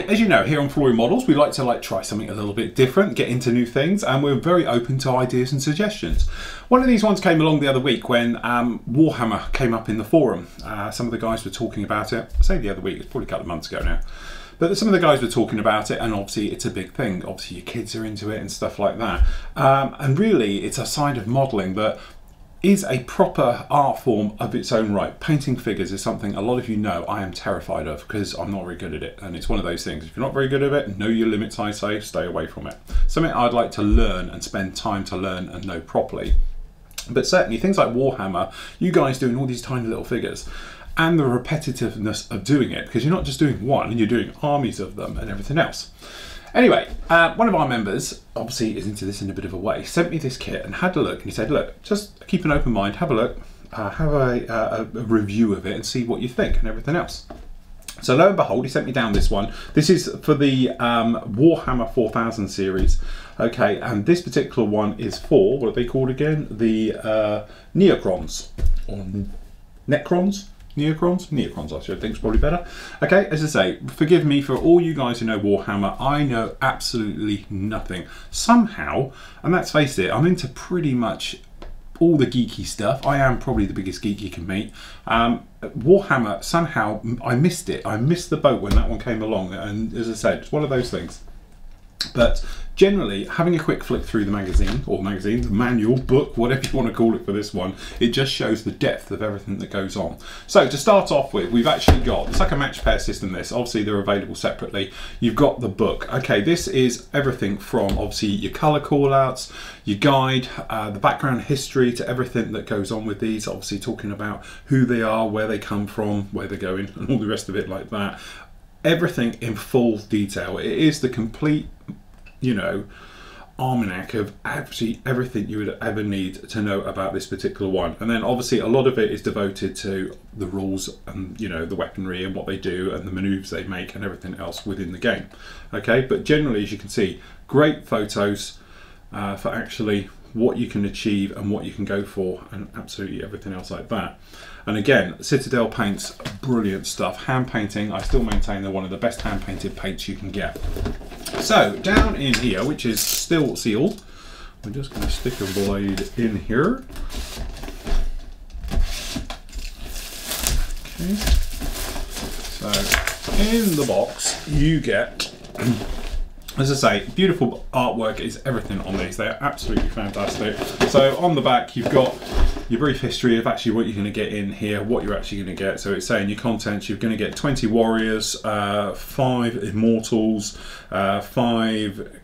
as you know, here on Flory Models, we like to try something a little bit different, get into new things, and we're very open to ideas and suggestions. One of these ones came along the other week when Warhammer came up in the forum. Some of the guys were talking about it. I say the other week, it's probably a couple of months ago now. But some of the guys were talking about it, and obviously it's a big thing. Obviously your kids are into it and stuff like that. And really, it's a side of modelling that is a proper art form of its own right. Painting figures is something a lot of you know I am terrified of because I'm not very good at it, and it's one of those things, if you're not very good at it, know your limits, I say, stay away from it. Something I'd like to learn and spend time to learn and know properly. But certainly things like Warhammer, you guys doing all these tiny little figures, and the repetitiveness of doing it, because you're not just doing one, you're doing armies of them and everything else. Anyway, one of our members, obviously is into this in a bit of a way, sent me this kit and had a look, and he said, look, just keep an open mind, have a look, have a review of it and see what you think and everything else. So lo and behold, he sent me down this one. This is for the Warhammer 4000 series. Okay, and this particular one is for, what are they called again? The Necrons, or Necrons? Necrons, I should think is probably better. Okay, as I say, forgive me for all you guys who know Warhammer. I know absolutely nothing. Somehow, and let's face it, I'm into pretty much all the geeky stuff. I am probably the biggest geek you can meet. Warhammer, somehow, I missed it. I missed the boat when that one came along, and as I said, it's one of those things. But generally, having a quick flick through the magazine, or magazine, manual, book, whatever you want to call it for this one, it just shows the depth of everything that goes on. So to start off with, we've actually got, it's like a match pair system this, obviously they're available separately. You've got the book. Okay, this is everything from obviously your colour callouts, your guide, the background history to everything that goes on with these, obviously talking about who they are, where they come from, where they're going, and all the rest of it like that. Everything in full detail. It is the complete, you know, almanac of absolutely everything you would ever need to know about this particular one. And then obviously a lot of it is devoted to the rules and, you know, the weaponry and what they do and the maneuvers they make and everything else within the game. Okay, but generally, as you can see, great photos for actually what you can achieve and what you can go for and absolutely everything else like that. And again, Citadel paints, brilliant stuff. Hand painting, I still maintain they're one of the best hand painted paints you can get. So down in here, which is still sealed, we're just going to stick a blade in here. Okay. So in the box you get, as I say, beautiful artwork is everything on these. They're absolutely fantastic. So on the back you've got your brief history of actually what you're going to get in here, what you're actually going to get. So it's saying your contents, you're going to get 20 warriors, 5 immortals, 5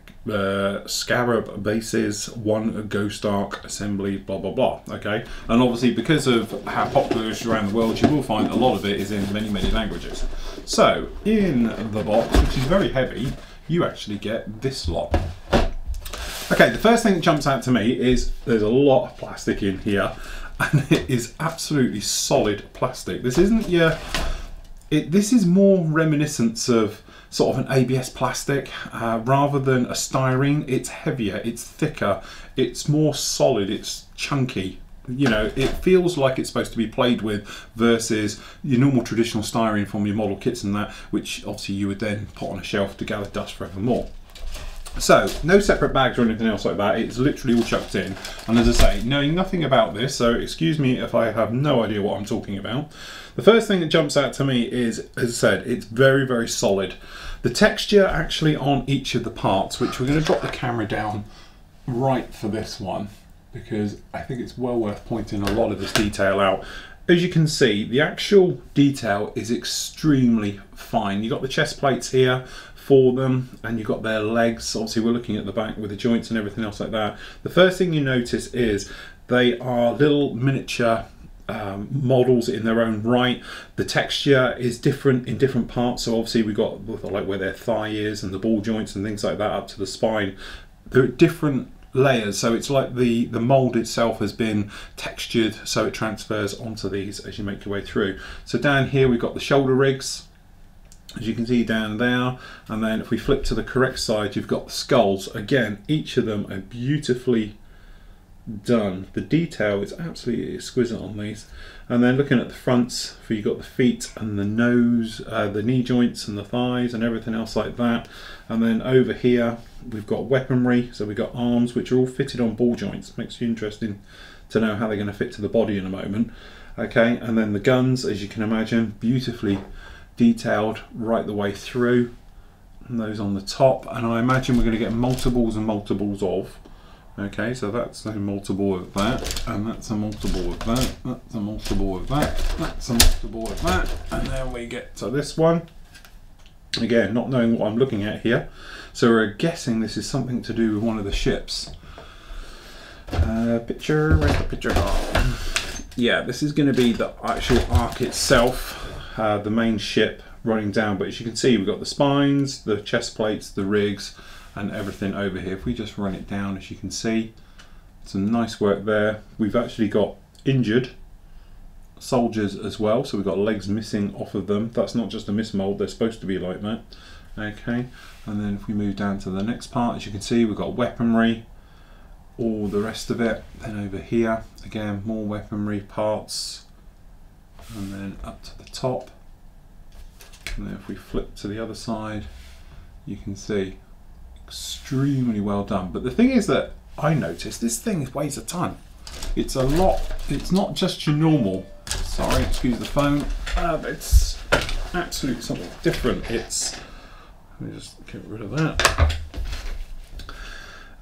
scarab bases, 1 ghost arc assembly, blah blah blah. Okay, and obviously because of how popular it is around the world, you will find a lot of it is in many languages. So in the box, which is very heavy, you actually get this lot. Okay, the first thing that jumps out to me is there's a lot of plastic in here, and it is absolutely solid plastic. This isn't your, this is more reminiscent of sort of an ABS plastic rather than a styrene. It's heavier, it's thicker, it's more solid, it's chunky. You know, it feels like it's supposed to be played with versus your normal traditional styrene from your model kits and that, which obviously you would then put on a shelf to gather dust forevermore. So no separate bags or anything else like that, it's literally all chucked in. And as I say, knowing nothing about this, so excuse me if I have no idea what I'm talking about, the first thing that jumps out to me is, as I said, it's very solid. The texture actually on each of the parts, which we're going to drop the camera down right for this one, because I think it's well worth pointing a lot of this detail out. As you can see, the actual detail is extremely fine. You've got the chest plates here for them, and you've got their legs. Obviously we're looking at the back with the joints and everything else like that. The first thing you notice is they are little miniature models in their own right. The texture is different in different parts, so obviously we've got like where their thigh is and the ball joints and things like that up to the spine. They're different layers, so it's like the mold itself has been textured so it transfers onto these as you make your way through. So down here we've got the shoulder rigs, as you can see down there, and then if we flip to the correct side you've got the skulls. Again, each of them are beautifully done. The detail is absolutely exquisite on these. And then looking at the fronts, you've got the feet and the nose, the knee joints and the thighs and everything else like that. And then over here we've got weaponry, so we've got arms which are all fitted on ball joints. Makes you interesting to know how they're going to fit to the body in a moment. Okay, and then the guns, as you can imagine, beautifully detailed right the way through, and those on the top, and I imagine we're going to get multiples and multiples of. Okay, so that's a multiple of that, and that's a multiple of that, that's a multiple of that, that's a multiple of that, and then we get to this one. Again, not knowing what I'm looking at here, so we're guessing this is something to do with one of the ships. Picture, where's the picture? Yeah, this is going to be the actual arc itself, the main ship running down, but as you can see we've got the spines, the chest plates, the rigs and everything over here. If we just run it down, as you can see, some nice work there. We've actually got injured soldiers as well, so we've got legs missing off of them. That's not just a mismold, they're supposed to be like that. Okay, and then if we move down to the next part, as you can see we've got weaponry, all the rest of it. Then over here again, more weaponry parts, and then up to the top. And then if we flip to the other side, you can see extremely well done. But the thing is that I noticed this thing weighs a ton. It's a lot. It's not just your normal, sorry, excuse the phone, it's absolutely something different. It's, let me just get rid of that.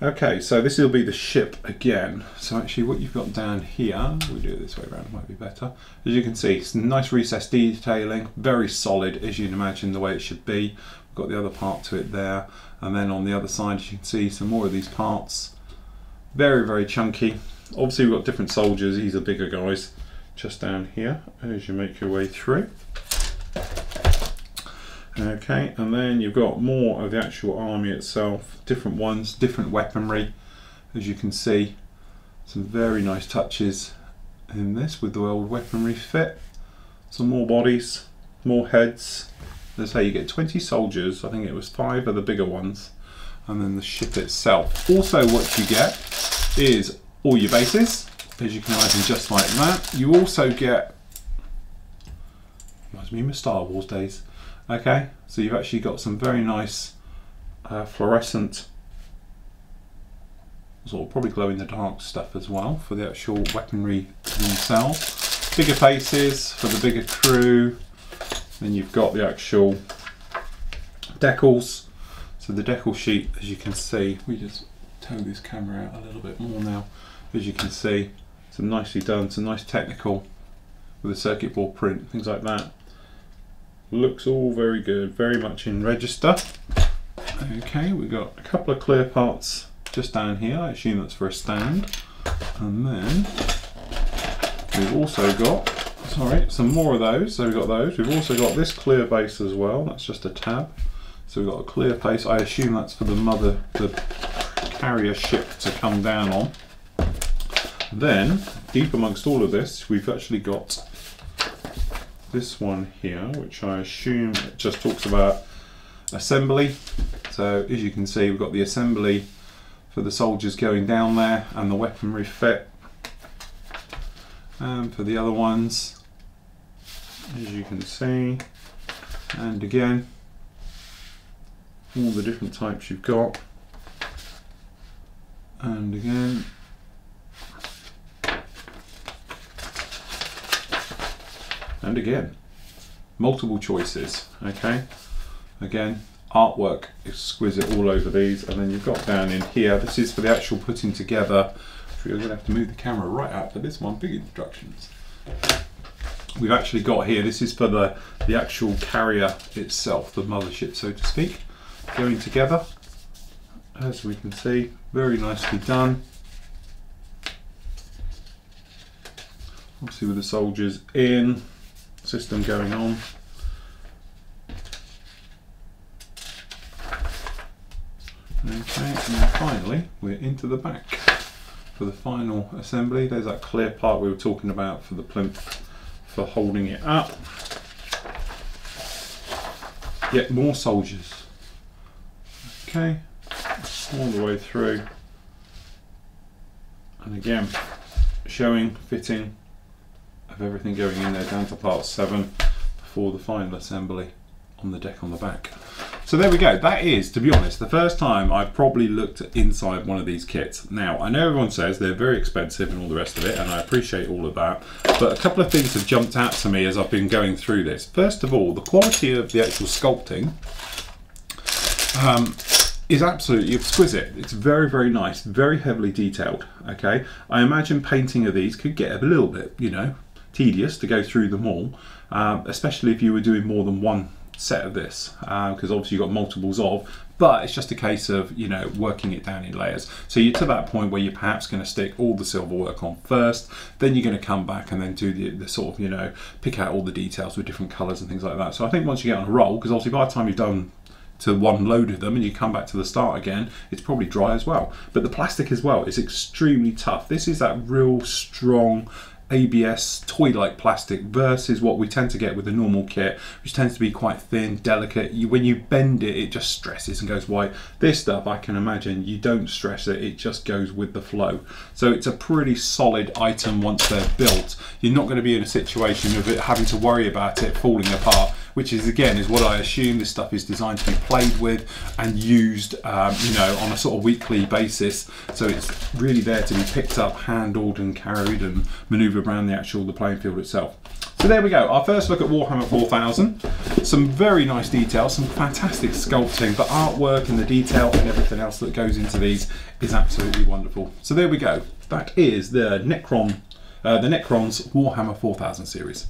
Okay, so this will be the ship again. So actually what you've got down here, we'll do it this way around, it might be better. As you can see, some nice recessed detailing, very solid as you'd imagine the way it should be. We've got the other part to it there, and then on the other side as you can see some more of these parts. Very, very chunky. Obviously we've got different soldiers, these are bigger guys, just down here as you make your way through. Okay, and then you've got more of the actual army itself, different ones, different weaponry. As you can see, some very nice touches in this with the old weaponry fit. Some more bodies, more heads. Let's say you get 20 soldiers, I think it was 5 of the bigger ones, and then the ship itself. Also what you get is all your bases, as you can imagine, just like that. You also get, reminds me of my Star Wars days. Okay, so you've actually got some very nice fluorescent, sort of probably glow in the dark stuff as well for the actual weaponry themselves. Bigger faces for the bigger crew. Then you've got the actual decals. So the decal sheet, as you can see, we just tow this camera out a little bit more now. As you can see, some nicely done, some nice technical with a circuit board print, things like that. Looks all very good, very much in register. Okay, we've got a couple of clear parts just down here. I assume that's for a stand. And then we've also got, sorry, some more of those. So we've got those. We've also got this clear base as well. That's just a tab. So we've got a clear base. I assume that's for the carrier ship to come down on. Then, deep amongst all of this, we've actually got this one here, which I assume just talks about assembly. So as you can see, we've got the assembly for the soldiers going down there and the weaponry fit. And for the other ones, as you can see, and again, all the different types you've got. And again, and again, multiple choices. Okay, again, artwork exquisite all over these. And then you've got down in here, this is for the actual putting together. We're going to have to move the camera right out for this one. Big instructions. We've actually got here, this is for the actual carrier itself, the mothership so to speak, going together. As we can see, very nicely done. Obviously with the soldiers in, system going on. Okay, and then finally we're into the back for the final assembly. There's that clear part we were talking about for the plinth for holding it up. Yet more soldiers. Okay, all the way through. And again, showing fitting of everything going in there down to part 7 before the final assembly on the deck on the back. So there we go. That is, to be honest, the first time I've probably looked inside one of these kits. Now, I know everyone says they're very expensive and all the rest of it, and I appreciate all of that, but a couple of things have jumped out to me as I've been going through this. First of all, the quality of the actual sculpting is absolutely exquisite. It's very, very nice, very heavily detailed, okay? I imagine painting of these could get a little bit, you know, tedious to go through them all, especially if you were doing more than one set of this, because obviously you've got multiples of, but it's just a case of, you know, working it down in layers. So you're to that point where you're perhaps going to stick all the silver work on first, then you're going to come back and then do the sort of, you know, pick out all the details with different colours and things like that. So I think once you get on a roll, because obviously by the time you've done to one load of them and you come back to the start again, it's probably dry as well. But the plastic as well is extremely tough. This is that real strong ABS toy-like plastic versus what we tend to get with a normal kit, which tends to be quite thin, delicate. When you bend it, it just stresses and goes white. This stuff, I can imagine, you don't stress it, it just goes with the flow. So it's a pretty solid item once they're built. You're not going to be in a situation of it having to worry about it falling apart, which is, again, is what I assume this stuff is designed to be played with and used, you know, on a sort of weekly basis. So it's really there to be picked up, handled and carried and manoeuvred around the playing field itself. So there we go, our first look at Warhammer 4000. Some very nice details, some fantastic sculpting, but artwork and the detail and everything else that goes into these is absolutely wonderful. So there we go, that is the Necrons Warhammer 4000 series.